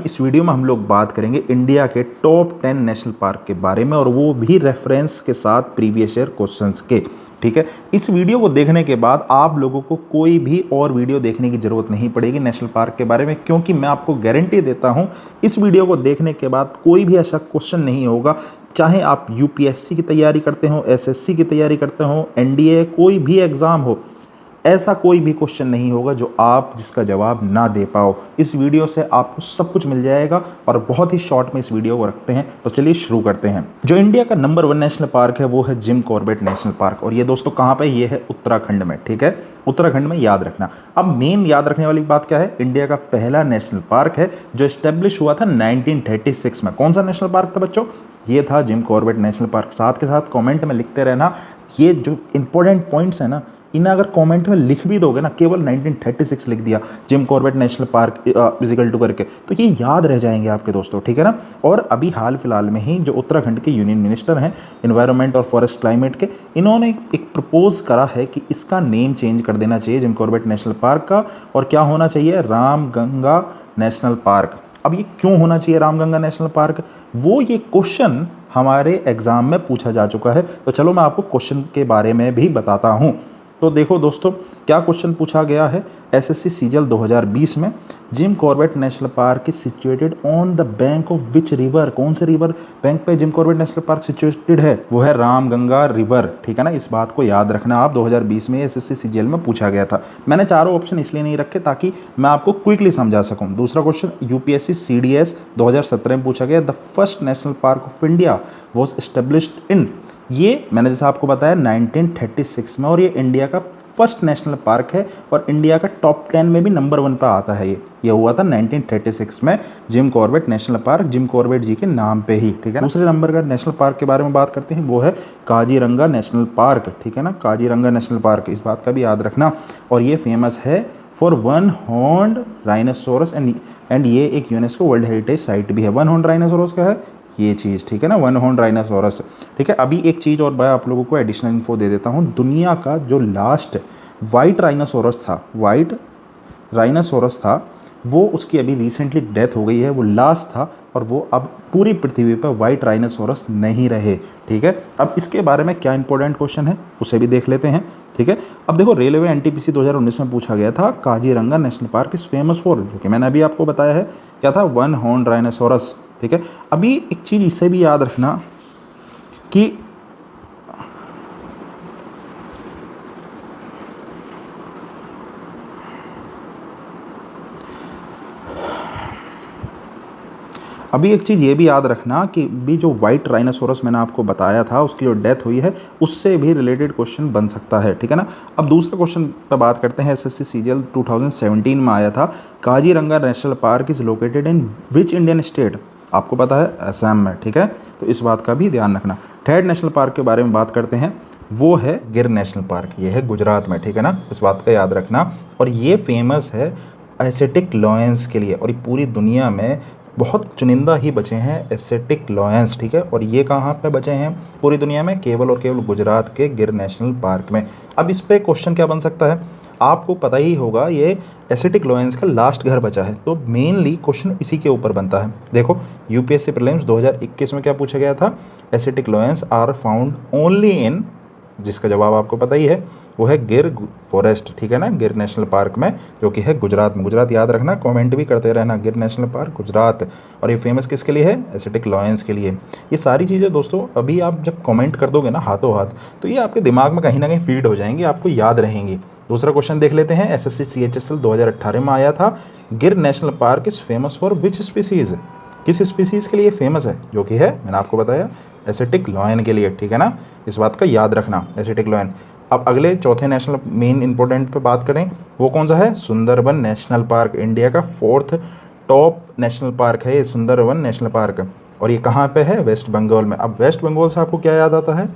इस वीडियो में हम लोग बात करेंगे इंडिया के टॉप 10 नेशनल पार्क के बारे में, और वो भी रेफरेंस के साथ प्रीवियस ईयर क्वेश्चंस के। ठीक है, इस वीडियो को देखने के बाद आप लोगों को कोई भी और वीडियो देखने की ज़रूरत नहीं पड़ेगी नेशनल पार्क के बारे में, क्योंकि मैं आपको गारंटी देता हूं इस वीडियो को देखने के बाद कोई भी ऐसा क्वेश्चन नहीं होगा, चाहे आप यूपीएससी की तैयारी करते हो, एसएससी की तैयारी करते हो, एनडीए कोई भी एग्ज़ाम हो, ऐसा कोई भी क्वेश्चन नहीं होगा जो आप जिसका जवाब ना दे पाओ। इस वीडियो से आपको सब कुछ मिल जाएगा और बहुत ही शॉर्ट में इस वीडियो को रखते हैं। तो चलिए शुरू करते हैं। जो इंडिया का नंबर 1 नेशनल पार्क है वो है जिम कॉर्बेट नेशनल पार्क, और ये दोस्तों कहाँ पे? ये है उत्तराखंड में। ठीक है, उत्तराखंड में, याद रखना। अब मेन याद रखने वाली बात क्या है, इंडिया का पहला नेशनल पार्क है जो इस्टेब्लिश हुआ था 1936 में। कौन सा नेशनल पार्क था बच्चों? ये था जिम कॉर्बेट नेशनल पार्क। साथ के साथ कमेंट में लिखते रहना, ये जो इंपॉर्टेंट पॉइंट्स है ना, इन्हें अगर कमेंट में लिख भी दोगे ना, केवल 1936 लिख दिया Jim Corbett national Park is equal to करके, तो ये याद रह जाएंगे आपके दोस्तों। ठीक है ना। और अभी हाल फिलहाल में ही जो उत्तराखंड के यूनियन मिनिस्टर हैं एनवायरनमेंट और फॉरेस्ट क्लाइमेट के, इन्होंने एक प्रपोज करा है कि इसका नेम चेंज कर देना चाहिए जिम कॉर्बेट नेशनल पार्क का, और क्या होना चाहिए? Ramganga national park. अब ये क्यों होना चाहिए रामगंगा नेशनल पार्क? वो ये क्वेश्चन हमारे एग्जाम में पूछा जा चुका है, तो चलो मैं आपको क्वेश्चन के बारे में भी बताता हूँ। तो देखो दोस्तों, क्या क्वेश्चन पूछा गया है एसएससी सीजीएल 2020 में। Jim Corbett national park is situated on the bank of which river? कौन से रिवर बैंक पे gym Corbett national park situated है? वो है रामगंगा रिवर। ठीक है ना, इस बात को याद रखना आप। 2020 में एसएससी सीजीएल में पूछा गया था। मैंने चारों ऑप्शन इसलिए नहीं रखे ताकि मैं आपको क्विकली समझा सकूं। दूसरा क्वेश्चन यूपीएससी सीडीएस 2017 में पूछा गया, the first national park of India was established in, ये मैंने जैसा आपको बताया 1936 में, और ये इंडिया का फर्स्ट नेशनल पार्क है और इंडिया का टॉप 10 में भी नंबर 1 पर आता है। ये हुआ था 1936 में, Jim Corbett national park, Jim Corbett ji के नाम पे ही। ठीक है, दूसरे नंबर का नेशनल पार्क के बारे में बात करते हैं, वो है काजीरंगा नेशनल पार्क। ठीक है ना, काजीरंगा नेशनल पार्क, इस बात का भी याद रखना। और ये फेमस है for one horned rhinoceros, and ये एक यूनेस्को वर्ल्ड हेरिटेज साइट भी है। वन हॉर्न्ड राइनोसोरस का है ये चीज़। ठीक है ना, वन हॉर्न राइनोसोरस। ठीक है, अभी एक चीज़ और मैं आप लोगों को एडिशनल इन्फो दे देता हूँ। दुनिया का जो लास्ट वाइट राइनोसोरस था, वाइट राइनोसोरस था, वो उसकी अभी रिसेंटली डेथ हो गई है। वो लास्ट था और वो अब पूरी पृथ्वी पर वाइट राइनोसोरस नहीं रहे। ठीक है, अब इसके बारे में क्या इंपॉर्टेंट क्वेश्चन है उसे भी देख लेते हैं। ठीक है, अब देखो रेलवे एनटीपीसी 2019 में पूछा गया था, Kaziranga national park is famous for, जो कि मैंने अभी आपको बताया है, क्या था? One horn rhinoceros. ठीक है, अभी एक चीज़ इसे भी याद रखना कि अभी एक चीज़ ये भी याद रखना कि भी जो वाइट राइनोसोरस मैंने आपको बताया था, उसकी जो डेथ हुई है, उससे भी रिलेटेड क्वेश्चन बन सकता है। ठीक है ना। अब दूसरे क्वेश्चन पर बात करते हैं। एसएससी सीजीएल 2017 में आया था, Kaziranga national park is located in which Indian state? आपको पता है, असम में। ठीक है, तो इस बात का भी ध्यान रखना। थर्ड नेशनल पार्क के बारे में बात करते हैं, वो है गिर नेशनल पार्क। ये है गुजरात में। ठीक है ना, इस बात का याद रखना। और ये फेमस है एसिटिक लॉयंस के लिए, और ये पूरी दुनिया में बहुत चुनिंदा ही बचे हैं एसिटिक लॉयंस। ठीक है, और ये कहाँ पे बचे हैं पूरी दुनिया में? केवल और केवल गुजरात के गिर नेशनल पार्क में। अब इस पे क्वेश्चन क्या बन सकता है, आपको पता ही होगा, ये एसिटिक लॉयंस का लास्ट घर बचा है, तो मेनली क्वेश्चन इसी के ऊपर बनता है। देखो यूपीएससी प्रीलिम्स 2021 में क्या पूछा गया था? Asiatic lions are found only in, जिसका जवाब आपको पता ही है, वो है गिर फॉरेस्ट। ठीक है ना, गिर नेशनल पार्क में, जो कि है गुजरात में। गुजरात याद रखना, कमेंट भी करते रहना, गिर नेशनल पार्क गुजरात। और ये फेमस किसके लिए है? एसिटिक लॉयंस के लिए। ये सारी चीज़ें दोस्तों अभी आप जब कमेंट कर दोगे ना हाथों हाथ, तो ये आपके दिमाग में कहीं ना कहीं फीड हो जाएंगी, आपको याद रहेंगी। दूसरा क्वेश्चन देख लेते हैं। एसएससी सीएचएसएल 2018 में आया था, गिर national park is famous for which species? किस स्पीसीज़ के लिए फेमस है? जो कि है, मैंने आपको बताया, एसिटिक लॉयन के लिए। ठीक है ना, इस बात का याद रखना, एसिटिक लॉयन। अब अगले चौथे नेशनल मेन इंपॉर्टेंट पे बात करें, वो कौन सा है? Sundarban national park. इंडिया का 4th टॉप नेशनल पार्क है ये सुंदरबन नेशनल पार्क, और ये कहाँ पे है? वेस्ट बंगाल में। अब वेस्ट बंगाल से आपको क्या याद आता है?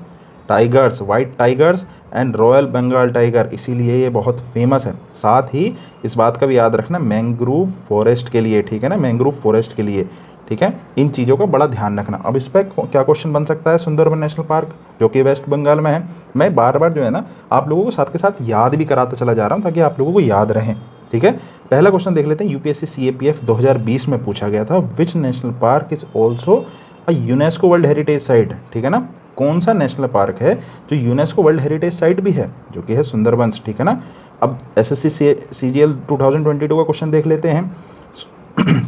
Tigers, white tigers and royal Bengal tiger, इसीलिए ये बहुत फेमस है। साथ ही इस बात का भी याद रखना, मैंग्रोव फॉरेस्ट के लिए। ठीक है ना, मैंग्रोव फॉरेस्ट के लिए। ठीक है, इन चीज़ों का बड़ा ध्यान रखना। अब इस पर क्या क्वेश्चन बन सकता है? सुंदरबन नेशनल पार्क, जो कि वेस्ट बंगाल में है। मैं बार बार जो है ना आप लोगों को साथ के साथ याद भी कराता चला जा रहा हूँ, ताकि आप लोगों को याद रहें। ठीक है। पहला क्वेश्चन देख लेते हैं, यूपीएससी सीएपीएफ 2020 में पूछा गया था, which national park is also a UNESCO world heritage site, ठीक है ना। कौन सा नेशनल पार्क है जो यूनेस्को वर्ल्ड हेरिटेज साइट भी है, जो कि है सुंदरबंस, ठीक है ना। अब एसएससी सीजीएल 2022 का क्वेश्चन देख लेते हैं।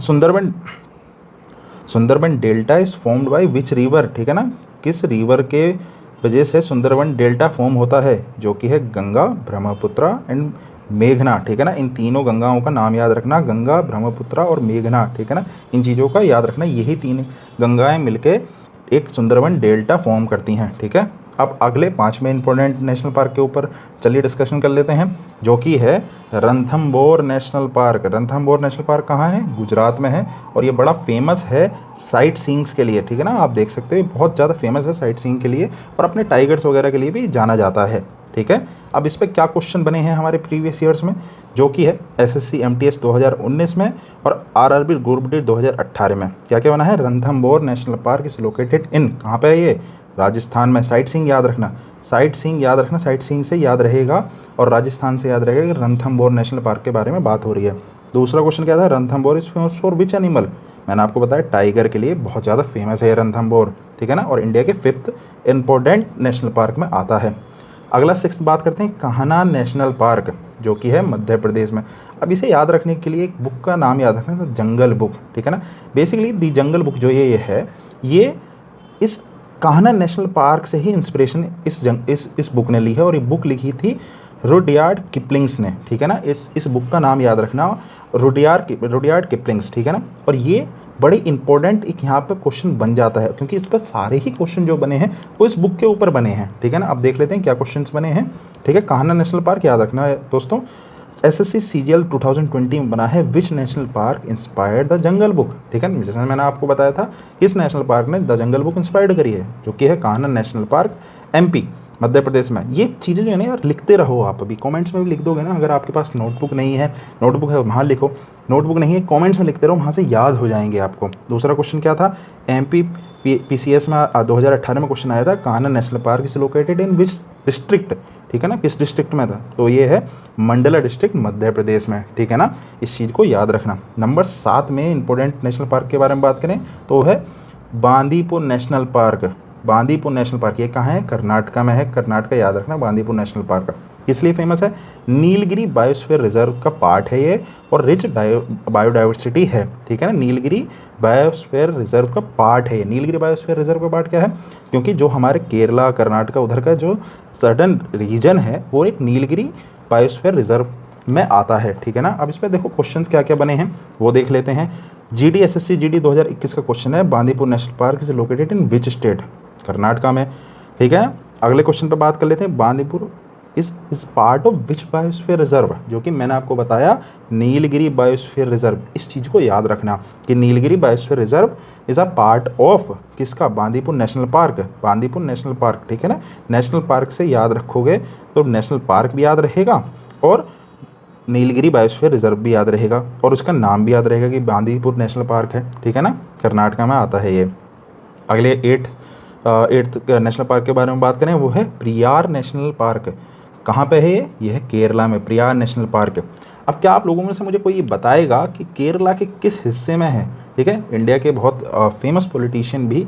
Sundarban delta is formed by which river, ठीक है ना। किस रिवर के वजह से सुंदरबन डेल्टा फॉर्म होता है, जो कि है गंगा, ब्रह्मपुत्र एंड मेघना, ठीक है ना। इन तीनों गंगाओं का नाम याद रखना, गंगा, ब्रह्मपुत्र और मेघना, ठीक है ना। इन चीज़ों का याद रखना, यही तीन गंगाएं मिलके एक सुंदरबन डेल्टा फॉर्म करती हैं, ठीक है। अब अगले 5वें इंपॉर्टेंट नेशनल पार्क के ऊपर चलिए डिस्कशन कर लेते हैं, जो कि है Ranthambore national park. Ranthambore national park कहाँ है, गुजरात में है, और ये बड़ा फेमस है साइट सीइंग्स के लिए, ठीक है ना। आप देख सकते हो बहुत ज़्यादा फेमस है साइट सीइंग के लिए, और अपने टाइगर्स वगैरह के लिए भी जाना जाता है, ठीक है। अब इस पर क्या क्वेश्चन बने हैं हमारे प्रीवियस ईयर्स में, जो कि है एसएससी एमटीएस 2019 में और आरआरबी ग्रुप डी 2018 में। क्या क्या बना है, Ranthambore national park is located in, कहाँ पे है ये, राजस्थान में। साइट सीइंग याद रखना, साइट सीइंग याद रखना, साइट सीइंग से याद रहेगा और राजस्थान से याद रहेगा कि रणथंभौर नेशनल पार्क के बारे में बात हो रही है। दूसरा क्वेश्चन क्या था, Ranthambore is famous for which animal, मैंने आपको बताया टाइगर के लिए बहुत ज़्यादा फेमस है रणथंभौर, ठीक है ना, और इंडिया के 5th इंपॉर्टेंट नेशनल पार्क में आता है। अगला 6th बात करते हैं, कान्हा नेशनल पार्क, जो कि है मध्य प्रदेश में। अब इसे याद रखने के लिए एक बुक का नाम याद रखना है, जंगल बुक, ठीक है ना। बेसिकली दी जंगल बुक जो ये है, ये इस कान्हा नेशनल पार्क से ही इंस्पिरेशन इस बुक ने ली है, और ये बुक लिखी थी रुडयार्ड किपलिंग्स ने, ठीक है ना। इस बुक का नाम याद रखना, रुडयार्ड किपलिंग्स, ठीक है ना। और ये बड़े इंपॉर्टेंट एक यहाँ पे क्वेश्चन बन जाता है, क्योंकि इस पर सारे ही क्वेश्चन जो बने हैं वो इस बुक के ऊपर बने हैं, ठीक है ना। अब देख लेते हैं क्या क्वेश्चंस बने हैं, ठीक है। कान्हा नेशनल पार्क याद रखना है दोस्तों, एसएससी सीजीएल 2020 में बना है, which national park inspired the jungle book, ठीक है। जैसे मैंने आपको बताया था, किस नेशनल पार्क ने द जंगल बुक इंस्पायर्ड करी है, जो कि है Kanha national park, MP, Madhya Pradesh में। ये चीज़ें जो है ना यार, लिखते रहो आप, अभी कमेंट्स में भी लिख दोगे ना। अगर आपके पास नोटबुक नहीं है, नोटबुक है वहाँ लिखो, नोटबुक नहीं है कमेंट्स में लिखते रहो, वहाँ से याद हो जाएंगे आपको। दूसरा क्वेश्चन क्या था, एमपी पीसीएस में 2018 में क्वेश्चन आया था, Kanha national park is located in which district, ठीक है ना, किस डिस्ट्रिक्ट में था, तो ये है मंडला डिस्ट्रिक्ट मध्य प्रदेश में, ठीक है ना। इस चीज़ को याद रखना। नंबर 7 में इंपॉर्टेंट नेशनल पार्क के बारे में बात करें तो है Bandipur national park. Bandipur national park ये कहाँ है, कर्नाटका में है, कर्नाटका याद रखना। बांदीपुर नेशनल पार्क इसलिए फेमस है, नीलगिरी बायोस्फीयर रिजर्व का पार्ट है ये, और रिच बायोडाइवर्सिटी है, ठीक है ना। नीलगिरी बायोस्फीयर रिजर्व का पार्ट है ये। नीलगिरी बायोस्फीयर रिजर्व का पार्ट क्या है, क्योंकि जो हमारे केरला कर्नाटका उधर का जो सडन रीजन है वो एक नीलगिरी बायोस्फीयर रिजर्व में आता है, ठीक है ना। अब इस पर देखो क्वेश्चंस क्या क्या बने हैं वो देख लेते हैं। जीडी एसएससी जीडी 2021 का क्वेश्चन है, Bandipur national park is located in which state, Karnataka में, ठीक है। अगले क्वेश्चन पर बात कर लेते हैं, बांदीपुर इस part of which biosphere reserve, जो कि मैंने आपको बताया नीलगिरी बायोस्फीयर रिजर्व। इस चीज़ को याद रखना कि Nilgiri biosphere reserve is a part of किसका, Bandipur national park, Bandipur national park, ठीक है ना। नेशनल पार्क से याद रखोगे तो नेशनल पार्क भी याद रहेगा और नीलगिरी बायोस्फीयर रिजर्व भी याद रहेगा, और उसका नाम भी याद रहेगा कि बांदीपुर नेशनल पार्क है, ठीक है ना, कर्नाटका में आता है ये। अगले 8th नेशनल पार्क के बारे में बात करें, वो है प्रियार नेशनल पार्क। कहाँ पे है ये है केरला में, प्रियार नेशनल पार्क। अब क्या आप लोगों में से मुझे कोई ये बताएगा कि केरला के किस हिस्से में है, ठीक है। इंडिया के बहुत फेमस पॉलिटिशियन भी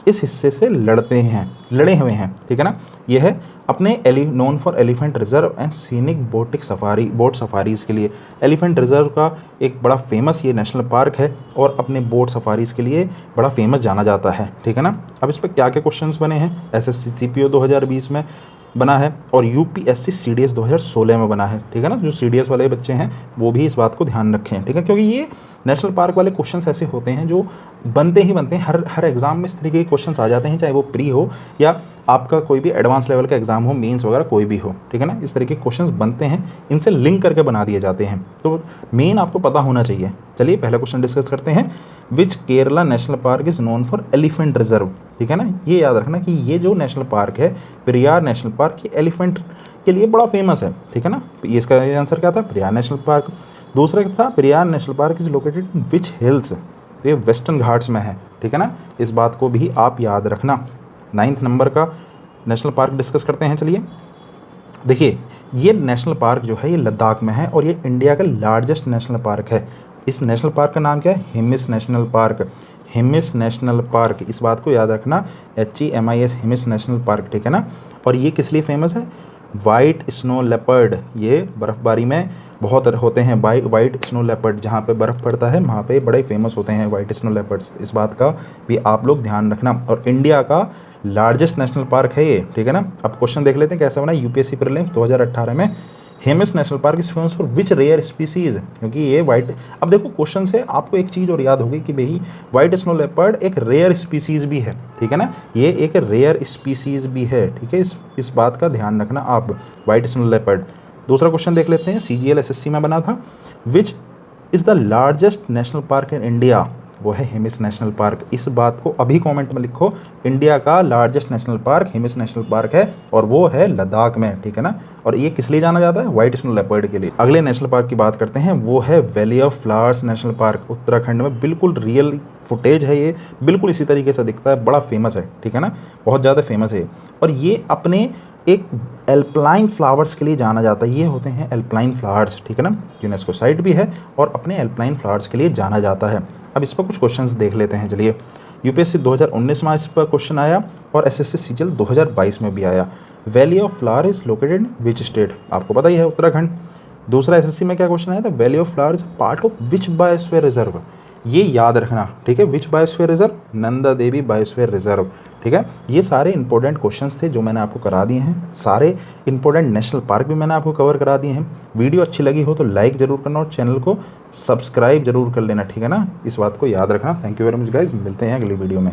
इस हिस्से से लड़े हुए हैं, ठीक है ना। यह है अपने known for elephant reserve and scenic boat safaris के लिए। एलिफेंट रिजर्व का एक बड़ा फेमस ये नेशनल पार्क है, और अपने बोट सफारीज़ के लिए बड़ा फेमस जाना जाता है, ठीक है ना। अब इस पर क्या क्या क्वेश्चंस बने हैं, एसएससी सीपीओ 2020 में बना है, और यूपीएससी सीडीएस 2016 में बना है, ठीक है ना। जो सीडीएस वाले बच्चे हैं वो भी इस बात को ध्यान रखें, ठीक है, क्योंकि ये नेशनल पार्क वाले क्वेश्चंस ऐसे होते हैं जो बनते हैं, हर एग्जाम में इस तरीके के क्वेश्चंस आ जाते हैं, चाहे वो प्री हो या आपका कोई भी एडवांस लेवल का एग्जाम हो, मेंस वगैरह कोई भी हो, ठीक है ना। इस तरीके के क्वेश्चंस बनते हैं, इनसे लिंक करके बना दिए जाते हैं, तो मेन आपको पता होना चाहिए। चलिए पहला क्वेश्चन डिस्कस करते हैं, which Kerala national park is known for elephant reserve, ठीक है ना। ये याद रखना कि ये जो नेशनल पार्क है पेरियार नेशनल पार्क, ये एलिफेंट के लिए बड़ा फेमस है, ठीक है ना। ये इसका आंसर क्या था, पेरियार नेशनल पार्क। दूसरा था, Periyar national park is located in which hills, तो ये वेस्टर्न घाट्स में है, ठीक है ना। इस बात को भी आप याद रखना। 9th नंबर का नेशनल पार्क डिस्कस करते हैं। चलिए देखिए, ये नेशनल पार्क जो है ये लद्दाख में है और ये इंडिया का लार्जेस्ट नेशनल पार्क है। इस नेशनल पार्क का नाम क्या है? Hemis national park. Hemis national park, इस बात को याद रखना, HEMIS, हिमिस नेशनल पार्क, ठीक है ना। और ये किस लिए फेमस है? वाइट स्नो लेपर्ड, ये बर्फ़बारी में बहुत होते हैं। वाइट स्नो लेपर्ड, जहाँ पे बर्फ़ पड़ता है वहाँ पे बड़े फेमस होते हैं वाइट स्नो लेपर्ड्स, इस बात का भी आप लोग ध्यान रखना। और इंडिया का लार्जेस्ट नेशनल पार्क है ये, ठीक है ना। अब क्वेश्चन देख लेते हैं कैसा बना। UPSC प्रीलिम्स 2018 में Hemis national park is famous for which rare species, क्योंकि ये वाइट, अब देखो क्वेश्चन से आपको एक चीज़ और याद होगी कि भाई वाइट स्नो लेपर्ड एक रेयर स्पीसीज भी है, ठीक है ना, ये एक रेयर स्पीसीज भी है, ठीक है। इस बात का ध्यान रखना आप, वाइट स्नो लेपर्ड। दूसरा क्वेश्चन देख लेते हैं, CGL SSC में बना था। Which is the largest national park in India, वो है हिमिस नेशनल पार्क। इस बात को अभी कमेंट में लिखो, इंडिया का largest national park Hemis national park है और वो है लद्दाख में, ठीक है ना। और ये किस लिए जाना जाता है? वाइट स्नो लेपर्ड के लिए। अगले नेशनल पार्क की बात करते हैं, वो है valley of flowers national park, Uttarakhand में। बिल्कुल रियल फुटेज है ये, बिल्कुल इसी तरीके से दिखता है, बड़ा फेमस है, ठीक है ना, बहुत ज़्यादा फेमस है। और ये अपने एक एल्पलाइन फ्लावर्स के लिए जाना जाता है, ये होते हैं एल्पलाइन फ्लावर्स, ठीक है ना। यूनेस्को साइट भी है और अपने एल्पलाइन फ्लावर्स के लिए जाना जाता है। अब इस पर कुछ क्वेश्चंस देख लेते हैं, चलिए। UPSC 2019 में इस पर क्वेश्चन आया और SSC CGL 2022 में भी आया। Valley of flower is located in which state, आपको पता ही है, उत्तराखंड। दूसरा SSC में क्या क्वेश्चन आया था? Valley of flower is part of which biosphere reserve, ये याद रखना, ठीक है। विच biosphere reserve? Nanda Devi biosphere reserve, ठीक है। ये सारे इंपॉर्टेंट क्वेश्चंस थे जो मैंने आपको करा दिए हैं। सारे इंपॉर्टेंट नेशनल पार्क भी मैंने आपको कवर करा दिए हैं। वीडियो अच्छी लगी हो तो लाइक ज़रूर करना और चैनल को सब्सक्राइब जरूर कर लेना, ठीक है ना, इस बात को याद रखना। Thank you very much guys, मिलते हैं अगली वीडियो में।